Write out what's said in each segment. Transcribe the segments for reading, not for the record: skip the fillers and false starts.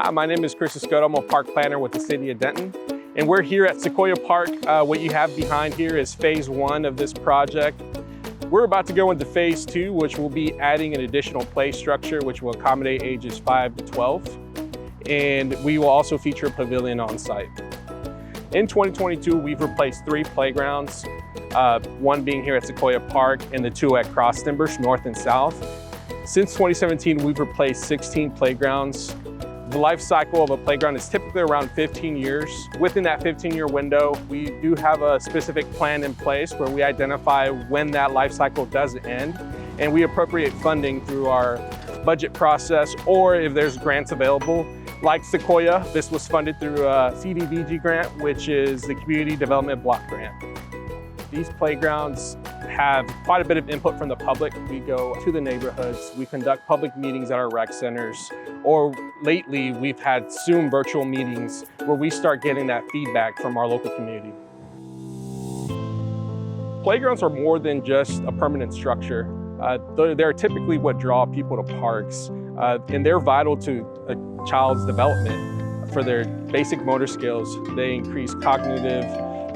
Hi, my name is Chris Escoto. I'm a park planner with the city of Denton. And we're here at Sequoia Park. What you have behind here is phase 1 of this project. We're about to go into phase 2, which will be adding an additional play structure, which will accommodate ages 5 to 12. And we will also feature a pavilion on site. In 2022, we've replaced 3 playgrounds, one being here at Sequoia Park and the 2 at Cross Timbers, north and south. Since 2017, we've replaced 16 playgrounds. The life cycle of a playground is typically around 15 years. Within that 15-year window, we do have a specific plan in place where we identify when that life cycle does end, and we appropriate funding through our budget process, or if there's grants available. Like Sequoia, this was funded through a CDBG grant, which is the Community Development Block Grant. These playgrounds have quite a bit of input from the public. We go to the neighborhoods, we conduct public meetings at our rec centers, or lately we've had Zoom virtual meetings where we start getting that feedback from our local community. Playgrounds are more than just a permanent structure. They're typically what draw people to parks, and they're vital to a child's development. For their basic motor skills, they increase cognitive,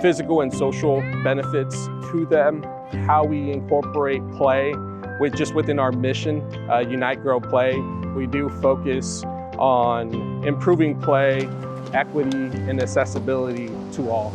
physical, and social benefits to them. How we incorporate play within our mission, Unite, Grow, Play. We do focus on improving play, equity, and accessibility to all.